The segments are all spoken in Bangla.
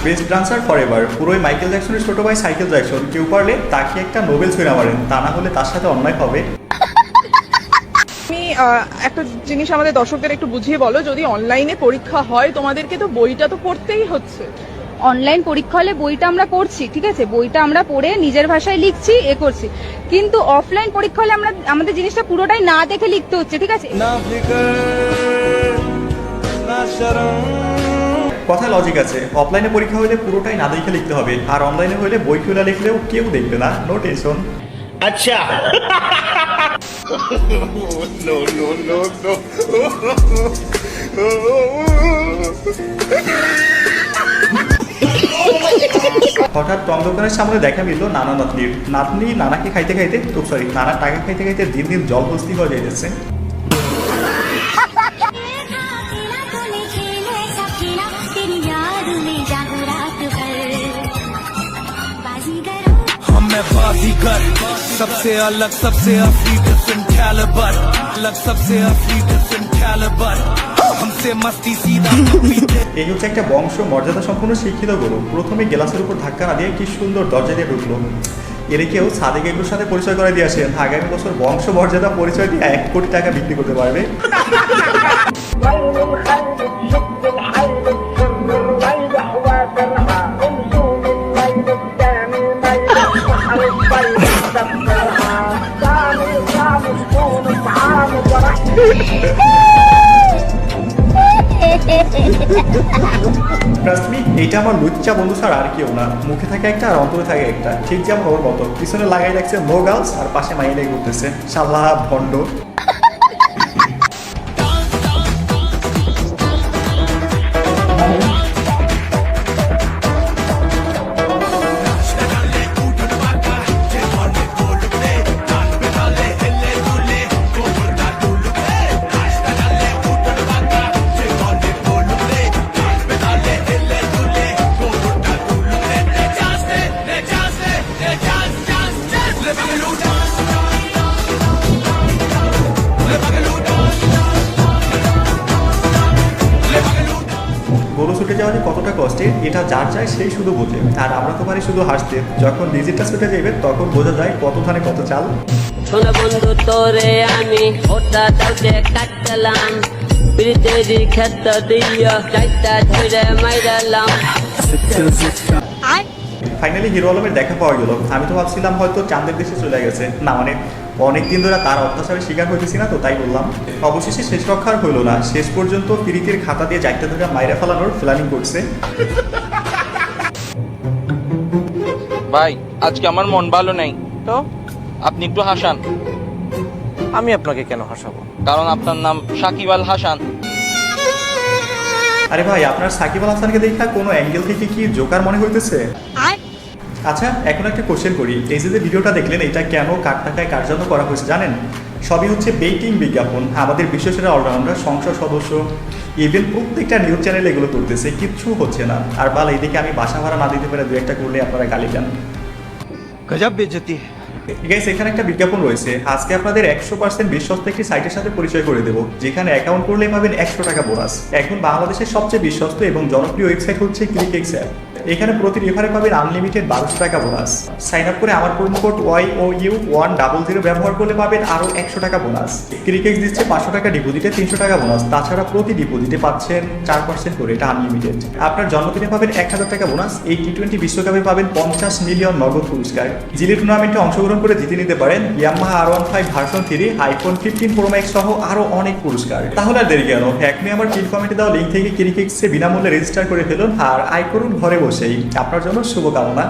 বেস্ট ডান্সার ফর এভার, পুরোই মাইকেল জ্যাকসনের ছোট ভাই সাইকেল জ্যাকসন। কেউ পারলে তাকে একটা নোবেল ছুঁড়ে মারেন, তা না হলে তার সাথে অন্যায় হবে। তুমি একটা জিনিস আমাদের দর্শকদের একটু বুঝিয়ে বলো, যদি অনলাইনে পরীক্ষা হয় তোমাদেরকে তো বইটা তো পড়তেই হচ্ছে। অনলাইন পরীক্ষা হলে বইটা আমরা পড়ছি, ঠিক আছে, বইটা আমরা পড়ে নিজের ভাষায় লিখছি, করছি, কিন্তু অফলাইন পরীক্ষা হলে আমাদের জিনিসটা পুরোটাই না দেখে লিখতে হচ্ছে, ঠিক আছে। কথায় লজিক আছে, অফলাইনে পরীক্ষা হলে পুরোটাই না দেখে লিখতে হবে, আর অনলাইনে হলে বই খুলে লিখলেও কেউ দেখবে না, নো টেনশন। আচ্ছা হঠাৎ টং দোকানের সামনে দেখা মিলল নানা নাতনির। নাতনি নানাকে খাইতে খাইতে, সরি, নানার টাকা খাইতে খাইতে দিন দিন জল বস্তি হয়ে যাইতেছে। बाजीगर सबसे अलग सबसे अफ्रीकन कैलिबर अलग सबसे अफ्रीकन कैलिबर हमसे मस्ती सीधा। এই হচ্ছে একটা বংশ মর্যাদা সম্পন্ন শিক্ষিত গরু। প্রথমে গ্লাসের উপর ধাক্কা না দিয়ে কি সুন্দর দরজা দিয়ে ঢুকলো। এর কেউ সাদেক এগুলোর সাথে পরিচয় করে দিয়ে আসেন, আগামী বছর বংশ মর্যাদা পরিচয় দিয়ে 1 কোটি টাকা বিক্রি করতে পারবে। এইটা আমার লুচ্চা বন্ধু ছাড়া আর কেউ না। মুখে থাকে একটা আর অন্তরে থাকে একটা, ঠিক যেমন ওর মতো। পিছনে লাগাই রাখছে নো গার্লস, আর পাশে মাইলাই ঘুরতেছে, শালা ভণ্ড। গরু ছুটে যাওয়া যে কতটা কষ্টের, এটা যার চায় সেই শুধু বোঝে, আর আমরা তো পারি শুধু হাসতে। যখন ডিজিটটা ছুটে যাবে তখন বোঝা যায় কত ধানে কত চাল। শোনা বন্ধু তোরে আমি ওটা দাউতে কাটলাম, বিদেরি ক্ষেত দিয়া চাইটা ধরে মাইরালাম। ফাইনালি হিরো আলমের দেখা পাওয়া গেল। আমি তো ভাবছিলাম হয়তো চাঁদের দেশে চলে গেছে, না মানে অনেকদিন ধরে তার অত্যাচারের শিকার হইতেছি না, তো তাই বললাম। অবশেষে শেষ রক্ষার হইল না, শেষ পর্যন্ত প্রীতির খাতা দিয়ে চারটা ধরে মাইরা ফেলানোর প্ল্যানিং করছে। ভাই আজকে আমার মন ভালো নেই, তো আপনি একটু হাসান। আমি আপনাকে কেন হাসাবো? কারণ আপনার নাম সাকিব আল হাসান। আরে ভাই, আপনার সাকিব আল হাসানকে দেখা কোনো অ্যাঙ্গেল থেকে কি জোকার মনে হইতেছে? আচ্ছা, এখন একটা কোশ্চেন করি। এই যে ভিডিওটা দেখলেন, এটা কেন কার টাকায় কার জন্য করা হয়েছে জানেন? সবই হচ্ছে বেটিং বিজ্ঞাপন। আমাদের বিশ্বসেরা অলরাউন্ডার, সংসদ সদস্য, ইভেন প্রত্যেকটা নিউজ চ্যানেল এগুলো করতেছে, কিচ্ছু হচ্ছে না। আর বাল, এইদিকে আমি বাসা ভাড়া না দিতে পারে দু একটা করলে আপনারা গালি দেন। গজব বেজতি। গাইস, এখানে একটা বিজ্ঞাপন রয়েছে। আজকে আপনাদের 100% বিশ্বস্ত একটি সাইটের সাথে পরিচয় করে দেবো, যেখানে অ্যাকাউন্ট করলেই পাবেন 100 টাকা বোনাস। এখন বাংলাদেশের সবচেয়ে বিশ্বস্ত এবং জনপ্রিয় ওয়েবসাইট হচ্ছে ক্লিকএক্স অ্যাপ। এখানে প্রতি রেফারে পাবেন আনলিমিটেড 1200 টাকা বোনাস। সাইন আপ করে আমার প্রোমো কোড YOU100 ব্যবহার করলে পাবেন আরও 100 টাকা বোনাস। ক্লিকএক্স দিচ্ছে 500 টাকা ডিপোজিটে 300 টাকা বোনাস। তাছাড়া প্রতি ডিপোজিটে পাচ্ছেন 4% করে, এটা আনলিমিটেড। আপনার জন্মদিনে পাবেন 1000 টাকা বোনাস। এই T20 বিশ্বকাপে পাবেন 50 মিলিয়ন নগদ পুরস্কার। জিলি টুর্নামেন্টে অংশগ্রহণ করে জিতে নিতে পারেন Yamaha R15 version 3, iPhone 15 pro max সহ আরো অনেক পুরস্কার। তাহলে আর দেরি কেন, এখনই আমার পিন কমেন্টে দেওয়া লিঙ্ক থেকে ক্লিকএক্সে বিনামূল্যে রেজিস্টার করে ফেলুন, আর আয় করুন ঘরে বসেই। আপনার জন্য শুভকামনা।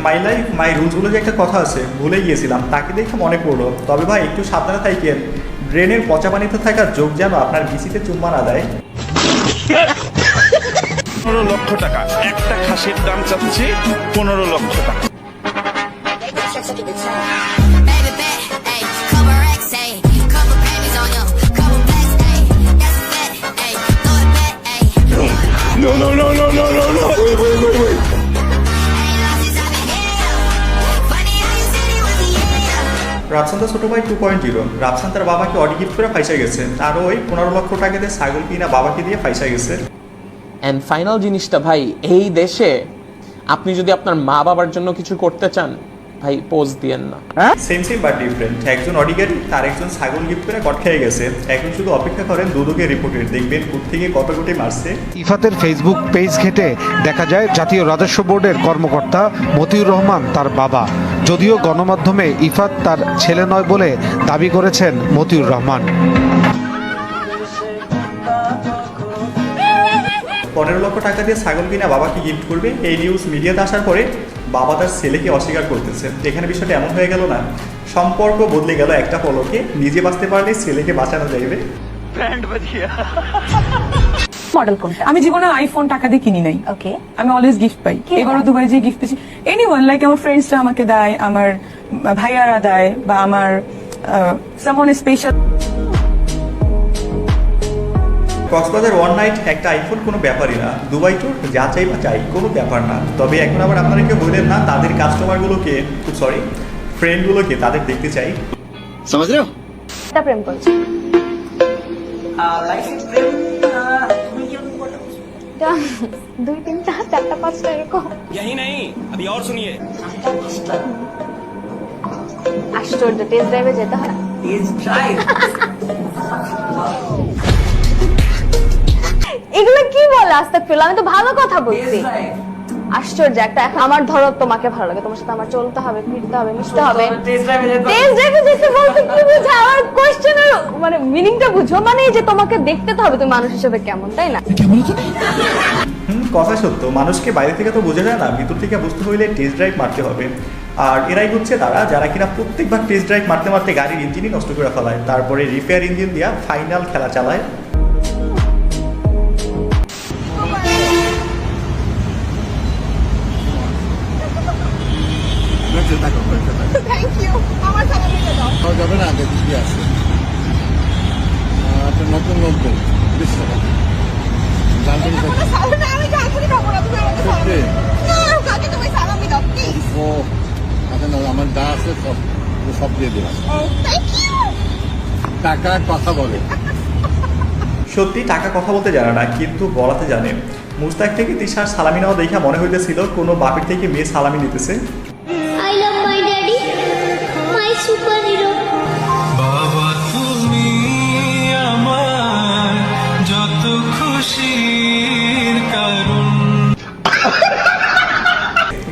মাই লাইফ মাই রুলস বলে যে একটা কথা আছে, ভুলে গিয়েছিলাম, তাকে দেখে মনে পড়লো। তবে ভাই একটু সাবধানে থাকেন, ব্রেনের পচা পানিতে থাকা যোগ যেন আপনার বিসিতে চুম্মা না দেয়। 15 লক্ষ টাকা একটা খাসির দাম চাচ্ছি 15 লক্ষ টাকা। No, no, no, no, no, no, no. Wait. Rafsan তার ছোট ভাই 2.0। রাফসান তার বাবাকে অডি গিফট করে ফাইসা গেছে, আর ওই 15 লক্ষ টাকা দিয়ে ছাগল কিনা বাবাকে দিয়ে ফাইসা গেছে। এন্ড ফাইনাল জিনিসটা ভাই, এই দেশে আপনি যদি আপনার মা বাবার জন্য কিছু করতে চান ভাই, পোজ দিয়েন না। Same but different. একজন অডি গাড়ি তার একজন ছাগল গিফট করে কট খেয়ে গেছে, এখন শুধু অপেক্ষা করেন দুদকের রিপোর্টের, দেখবেন কোত্থেকে কত কোটি মারছে। ইফাতের ফেসবুক পেজ ঘেঁটে দেখা যায় জাতীয় রাজস্ব বোর্ডের কর্মকর্তা মতিউর রহমান তার বাবা, যদিও গণমাধ্যমে ইফাত তার ছেলে নয় বলে দাবি করেছেন মতিউর রহমান। 15 লক্ষ টাকা দিয়ে ছাগল কিনা বাবাকে গিফট করবে, এই নিউজ মিডিয়াতে আসার পরে বাবা তার ছেলেকে অস্বীকার করতেছে। এখানে বিষয়টা এমন হয়ে গেল না, সম্পর্ক বদলে গেল একটা পলকে, নিজে বাঁচতে পারলে ছেলেকে বাঁচানো যাইবে। মডেল কোনটা? আমি জীবনে আইফোন টাকা দিয়ে কিনি নাই। ওকে, আমি অলওয়েজ গিফট পাই। এবারও দুবাই যে গিফট পেয়েছি, এনিওয়ান লাইক আমার ফ্রেন্ডসরা আমাকে দেয়, আমার ভাইয়ারা দেয়, বা আমার someone special. Cox's Bazar one night একটা আইফোন কোনো ব্যাপারই না, দুবাই ট্যুর যা চাই বা চাই কোনো ব্যাপার না। তবে এখন আবার আপনারা কেউ বললেন না তাদের কাস্টমারগুলোকে, খুব সরি ফ্রেন্ডগুলোকে তাদের দেখতে চাই। समझ रहे हो? এটা প্রেম করছে। এটা 2, 3, 4, 4টা 5টা এরকম। यही नहीं, अभी और सुनिए। আশ্চর্য, টেস্ট ড্রাইভে যেতে হয়। এগুলো কি বলে? আস্তাগফিরুল্লাহ, আমি তো ভালো কথা বলছি। আশ্চর্য একটা, এখন আমার ধরো তোমাকে ভালো লাগে, তোমার সাথে আমার চলতে হবে, ফিরতে হবে, মিশতে হবে। টেস্ট ড্রাইভে যেতে বলতে কি বুঝো? আমার কোশ্চেনের মানে মিনিংটা বুঝো, মানে এই যে তোমাকে দেখতে তো হবে তুমি মানুষ হিসেবে কেমন, তাই না? কথা সত্য, মানুষকে বাইরে থেকে তো বোঝা যায় না, ভিতর থেকে বুঝতে হইলে টেস্ট ড্রাইভ মারতে হবে। আর এরাই হচ্ছে তারা যারা কিনা প্রত্যেকবার টেস্ট ড্রাইভ মারতে মারতে গাড়ির ইঞ্জিনই নষ্ট করে ফেলায়, তারপরে রিপেয়ার ইঞ্জিন দিয়া ফাইনাল খেলা চালায়। থ্যাংক ইউ, আমার সালামিটা দাও। যাবে না, দেখি আছে নতুন নতুন জানতে আমি জানতে পারবো না, তুমি আমাকে সালামি দাও। কাকে তুমি সালামি দাও প্লিজ? ও এখন আমার যা আছে সব দিয়ে দিলাম। Thank you. টাকা কথা বলে। সত্যি টাকা কথা বলতে জানে না, কিন্তু বলাতে জানে। মুস্তাক থেকে তিশার সালামি নেওয়া দেখা মনে হইতেছিল কোনো বাপের থেকে মেয়ে সালামি নিতেছে। I love my daddy, my superhero. বাবা তুমি আমার যত খুশির কারণ।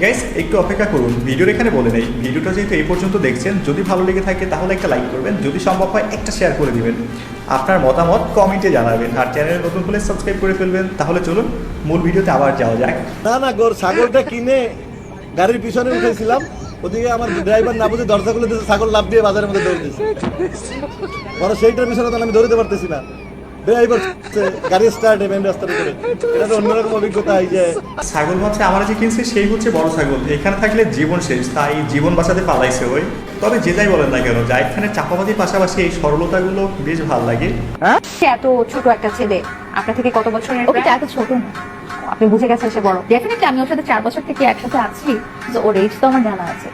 গাইস একটু অপেক্ষা করুন, ভিডিওর এখানে বলে নেই, ভিডিওটা যেহেতু এই পর্যন্ত দেখছেন, যদি ভালো লেগে থাকে তাহলে একটা লাইক করবেন, যদি সম্ভব হয় একটা শেয়ার করে দিবেন, আপনার মতামত কমেন্টে জানাবেন, আর চ্যানেলে নতুন হলে সাবস্ক্রাইব করে ফেলবেন। তাহলে চলুন মূল ভিডিওতে আবার যাওয়া যাক। না গোর ছাগলটা কিনে গাড়ির পিছনে উঠেছিলাম, ওদিকে আমার ড্রাইভার না বুঝে দরজা খুলে দিয়েছে, ছাগল লাফ দিয়ে বাজারের মধ্যে দৌড় দিয়েছে। বড় সেইটার পিছনে তো আমি দৌড়তে পারতেছি না, ড্রাইভার গাড়ি স্টার্ট মেন রাস্তার উপরে। এটা তো অন্যরকম অভিজ্ঞতা। এই যে ছাগল ভাবছে আমরা যে কিনছি সেই হচ্ছে বড় ছাগল, এখানে থাকলে জীবন শেষ, তাই জীবন বাঁচাতে পালাইছে ওই। তবে যে যাই বলেন না কেন, জাহিদ খানের চাপাবাজির পাশাপাশি এই সরলতাগুলো বেশ ভালো লাগে। এত ছোট একটা ছেলে আপনার থেকে কত বছরের? ওকে এত ছোট না, আপনি বুঝে গেছেন সে বড়। ডেফিনেটলি আমি ওর সাথে 4 বছর থেকে একসাথে আছি, তো ওর এজ তো আমার জানা আছে।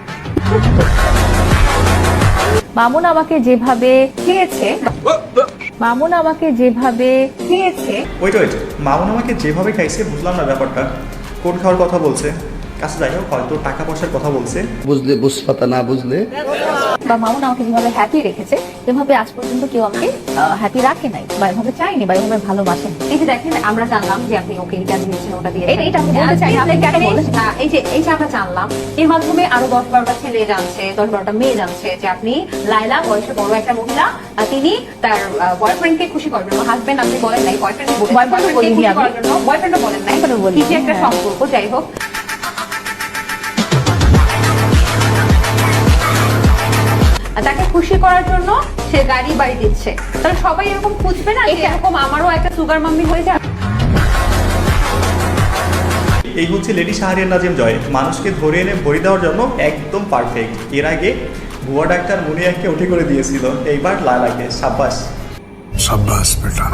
মামুন আমাকে যেভাবে খেয়েছে, ওয়েট, মামুন আমাকে যেভাবে খাইছে বুঝলাম না ব্যাপারটা, কোন খাওয়ার কথা বলছে? কাছে যাই হোক, হয়তো টাকা পয়সার কথা বলছে। বুঝলে বুঝপাতা, না বুঝলে বা মামুন আমাকে যেভাবে হ্যাপি রেখেছে, যেভাবে আজ পর্যন্ত কেউ আমাকে হ্যাপি রাখে নাই, বা এভাবে চাইনি, বা এভাবে ভালোবাসেন। এই যে দেখেন, আমরা জানলাম যে আপনি ওকে এটা দিয়েছেন, ওটা দিয়ে এটা আমি বলতে চাই, আপনি কেন বলেছেন? এই যে আমরা জানলাম, এর মাধ্যমে আরো 10-12টা ছেলে জানছে, 10-12টা মেয়ে জানছে যে আপনি লায়লা, বয়সে বড় একটা মহিলা, তিনি তার বয়ফ্রেন্ডকে খুশি করার জন্য, হাজবেন্ড আপনি বলেন নাই, বয়ফ্রেন্ডও বলেন নাই, কিছু একটা সম্পর্ক, যাই হোক, তাকে খুশি করার জন্য সে গাড়ি বাড়ি দিচ্ছে। তাহলে সবাই এরকম খুঁজবে না, এরকম আমারও একটা সুগার মাম্মি হয়ে যায়। এই হচ্ছে লেডি শাহরিয়ার নাজিম জয়, মানুষকে ধরে এনে ভরি দেওয়ার জন্য একদম পারফেক্ট। এর আগে ভুয়া ডাক্তার মুনিয়াকে উঠে করে দিয়েছিল, এইবার লালাকে। সাব্বাস शाबाश बेटा।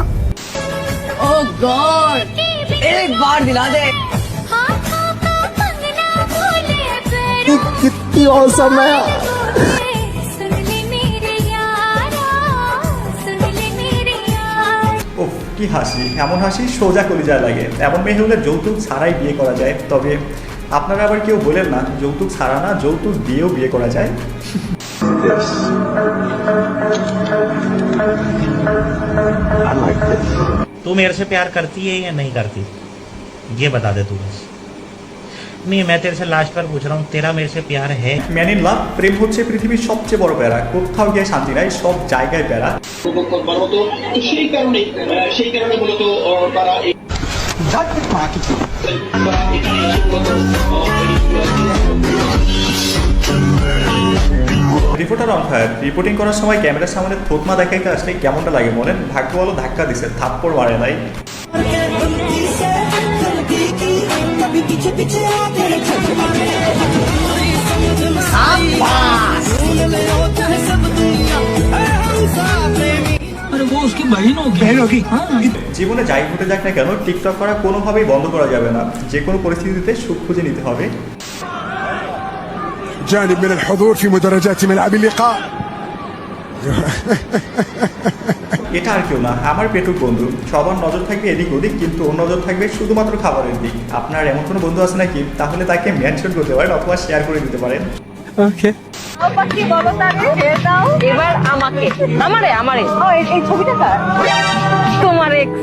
ও গড, एक बार दिला दे। कितनी औसम है। কি হাসি, এমন হাসি সোজা কলিজায় লাগে। এমন মেয়ে হলে যৌতুক ছাড়াই বিয়ে করা যায়। তবে আপনারা আবার কেউ বলেন না যৌতুক ছাড়া না, যৌতুক দিয়েও বিয়ে করা যায়। तू मेरे से प्यार करती है या नहीं करती, ये बता दे तू बस। नहीं, मैं तेरे से लास्ट बार पूछ रहा हूँ, तेरा मेरे से प्यार है? ম্যান ইন লাভ, প্রেম হচ্ছে পৃথিবীর সবচেয়ে বড় প্যারা। কোথাও গিয়ে শান্তি নাই, সব জায়গায় প্যারা। সেই কারণে মূলত তারা রিপোর্টার অন ফায়ার, রিপোর্টিং করার সময় ক্যামেরার সামনে থতমা দেখাইতে আসলে কেমনটা লাগে বলেন? ভাগ্য ভালো ধাক্কা দিছে, থাপ্পড় মারে নাই। জীবনে যাই ঘটে যাক না কেন, টিকটক করা কোনোভাবেই বন্ধ করা যাবে না। যে কোনো পরিস্থিতিতে সুখ খুঁজে নিতে হবে। جانب من الحضور في مدرجات ملعب اللقاء এটা আর কেউ না, আমার পেটুক বন্ধু। সবার নজর থাকবে এদিক ওদিক, কিন্তু ওর নজর থাকবে শুধুমাত্র খাবারের দিক। আপনার এমন কোনো বন্ধু আছে নাকি? তাহলে তাকে মেনশন করতে পারেন অথবা শেয়ার করে দিতে পারেন। এবার আমাকে আমারে এই ছবিটা তোমার এক্স।